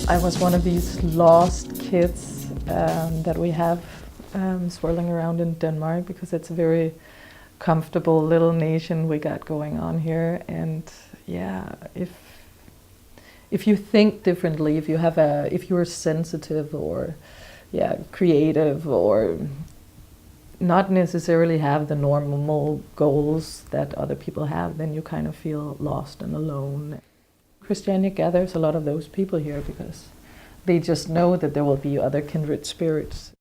I was one of these lost kids that we have swirling around in Denmark, because it's a very comfortable little nation we got going on here. And yeah, if you think differently, if you're sensitive or creative, or not necessarily have the normal goals that other people have, then you kind of feel lost and alone. Christianity gathers a lot of those people here because they just know that there will be other kindred spirits.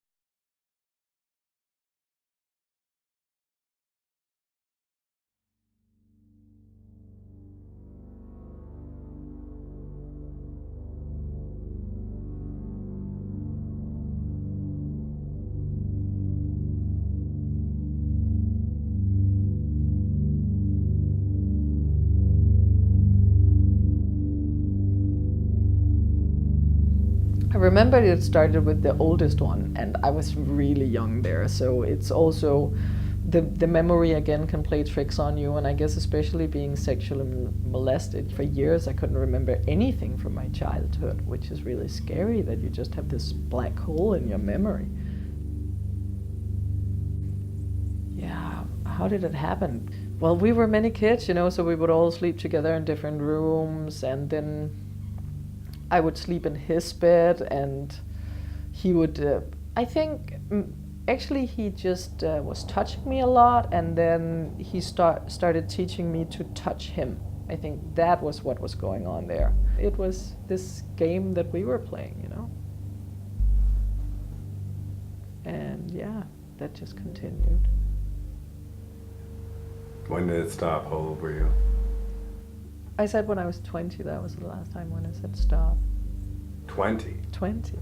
I remember it started with the oldest one, and I was really young there, so it's also the memory again can play tricks on you. And I guess especially being sexually molested for years, I couldn't remember anything from my childhood, which is really scary, that you just have this black hole in your memory. Yeah, how did it happen? Well, we were many kids, so we would all sleep together in different rooms, and then I would sleep in his bed, and he would, I think, actually he just was touching me a lot, and then he started teaching me to touch him. I think that was what was going on there. It was this game that we were playing, And yeah, that just continued. When did it stop? How old were you? I said when I was 20, that was the last time when I said stop. 20? 20.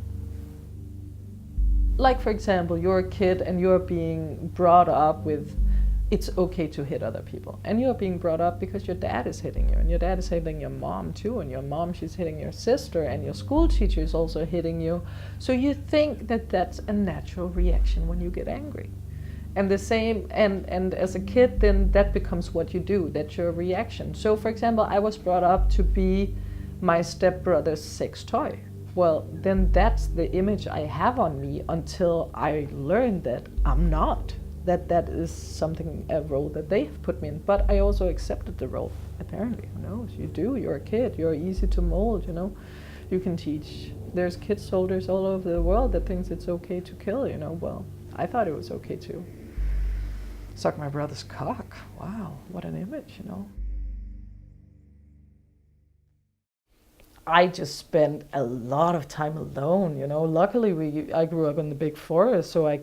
Like, for example, you're a kid and you're being brought up with, it's okay to hit other people. And you're being brought up because your dad is hitting you, and your dad is hitting your mom too, and your mom, she's hitting your sister, and your school teacher is also hitting you. So you think that that's a natural reaction when you get angry. And the same, and as a kid, then that becomes what you do, that's your reaction. So for example, I was brought up to be my stepbrother's sex toy. Well, then that's the image I have on me until I learned that I'm not. That is something, a role that they have put me in. But I also accepted the role, apparently. Who knows? You do, you're a kid, you're easy to mold, You can teach. There's kid soldiers all over the world that thinks it's okay to kill, Well, I thought it was okay to suck my brother's cock. Wow, what an image, I just spent a lot of time alone, Luckily, I grew up in the big forest, so I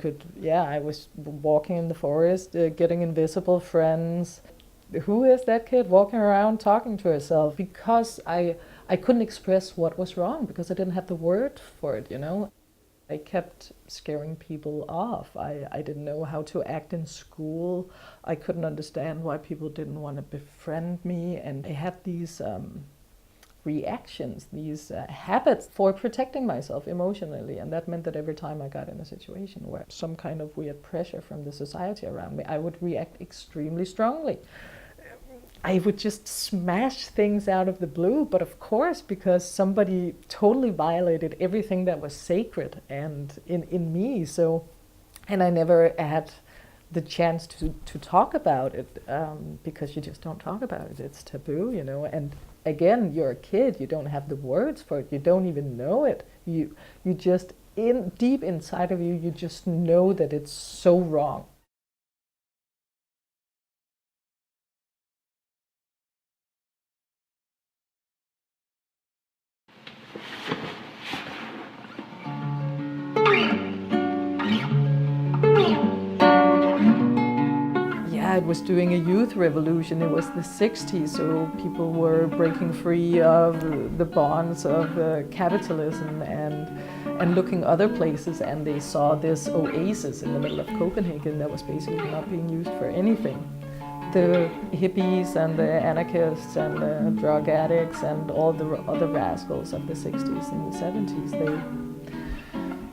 was walking in the forest, getting invisible friends. Who is that kid walking around talking to herself? Because I couldn't express what was wrong, because I didn't have the word for it, I kept scaring people off. I didn't know how to act in school. I couldn't understand why people didn't want to befriend me. And I had these reactions, these habits for protecting myself emotionally. And that meant that every time I got in a situation where some kind of weird pressure from the society around me, I would react extremely strongly. I would just smash things out of the blue, but of course, because somebody totally violated everything that was sacred and in me. So, and I never had the chance to talk about it, because you just don't talk about it. It's taboo, And again, you're a kid. You don't have the words for it. You don't even know it. You just deep inside of you, you just know that it's so wrong. It was doing a youth revolution. It was the 60s, so people were breaking free of the bonds of capitalism and looking other places, and they saw this oasis in the middle of Copenhagen that was basically not being used for anything. The hippies and the anarchists and the drug addicts and all the other rascals of the 60s and the 70s,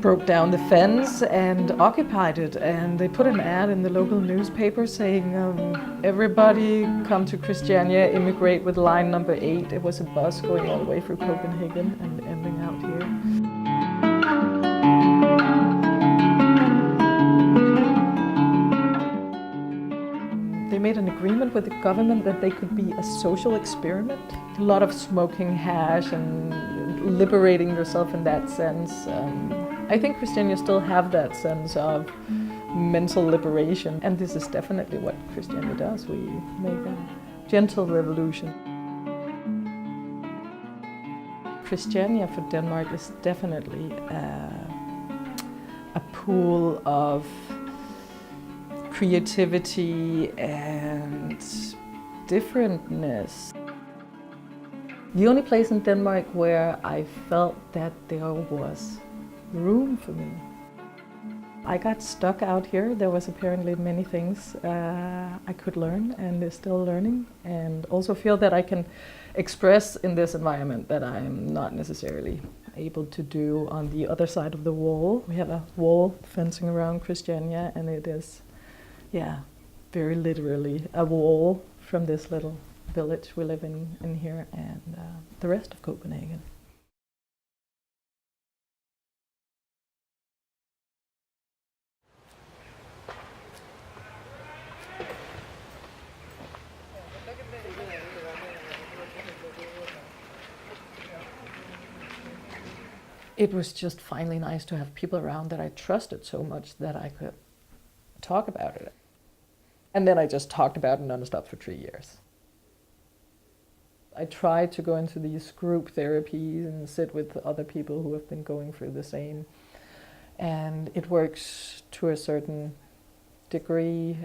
broke down the fence and occupied it, and they put an ad in the local newspaper saying, everybody come to Christiania, immigrate with line number 8. It was a bus going all the way through Copenhagen and ending out here. They made an agreement with the government that they could be a social experiment. A lot of smoking hash and liberating yourself in that sense. I think Christiania still have that sense of mental liberation, and this is definitely what Christiania does. We make a gentle revolution. Christiania for Denmark is definitely a pool of creativity and differentness. The only place in Denmark where I felt that there was room for me. I got stuck out here. There was apparently many things I could learn and is still learning, and also feel that I can express in this environment that I'm not necessarily able to do on the other side of the wall. We have a wall fencing around Christiania, and it is, yeah, very literally a wall from this little village we live in here and the rest of Copenhagen. It was just finally nice to have people around that I trusted so much that I could talk about it. And then I just talked about it nonstop for 3 years. I tried to go into these group therapies and sit with other people who have been going through the same. And it works to a certain degree.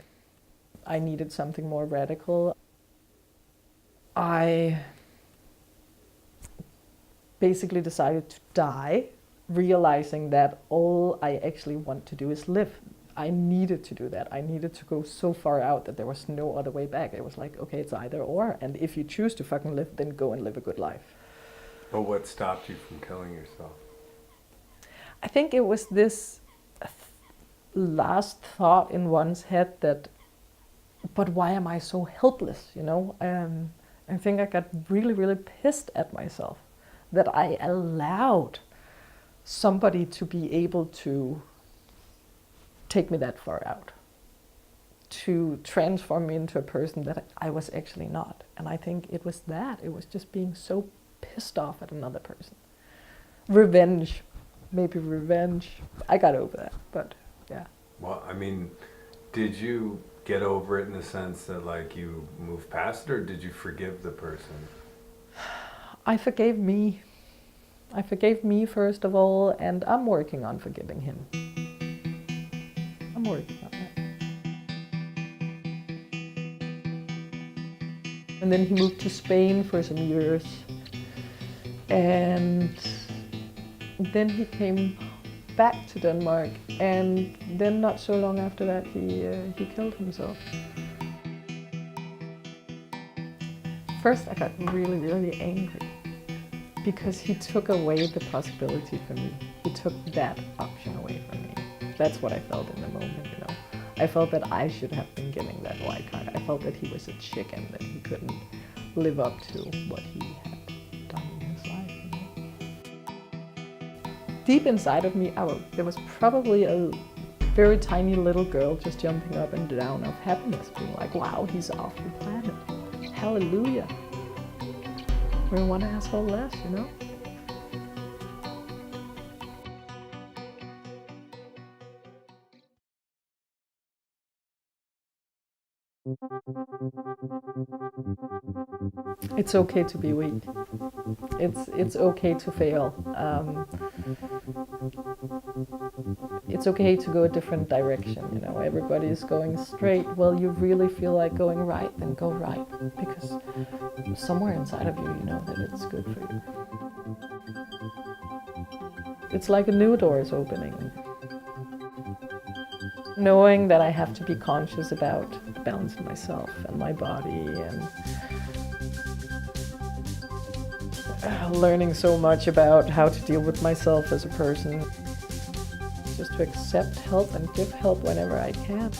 I needed something more radical. I basically decided to die, realizing that all I actually want to do is live. I needed to do that. I needed to go so far out that there was no other way back. It was like, okay, it's either or, and if you choose to fucking live, then go and live a good life. But what stopped you from killing yourself? I think it was this last thought in one's head that, but why am I so helpless, you know? I think I got really, really pissed at myself that I allowed somebody to be able to take me that far out, to transform me into a person that I was actually not. And I think it was that. It was just being so pissed off at another person. Revenge, maybe revenge. I got over that, but yeah. Well, I mean, did you get over it in the sense that like you moved past it, or did you forgive the person? I forgave me. I forgave me first of all, and I'm working on forgiving him. I'm working on that. And then he moved to Spain for some years. And then he came back to Denmark, and then not so long after that he killed himself. First I got really, really angry because he took away the possibility from me. He took that option away from me. That's what I felt in the moment, you know. I felt that I should have been getting that white card. I felt that he was a chicken, that he couldn't live up to what he had done in his life, you know. Deep inside of me, there was probably a very tiny little girl just jumping up and down of happiness, being like, wow, he's off the planet. Hallelujah. We're one asshole less, you know? It's okay to be weak. It's okay to fail. It's okay to go a different direction, you know. Everybody's going straight. Well, you really feel like going right, then go right. Because somewhere inside of you, you know that it's good for you. It's like a new door is opening. Knowing that I have to be conscious about balancing myself and my body, and learning so much about how to deal with myself as a person. just to accept help and give help whenever I can.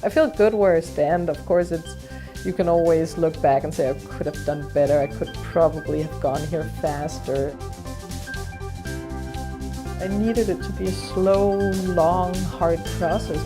I feel good where I stand. Of course, you can always look back and say, I could have done better. I could probably have gone here faster. I needed it to be a slow, long, hard process.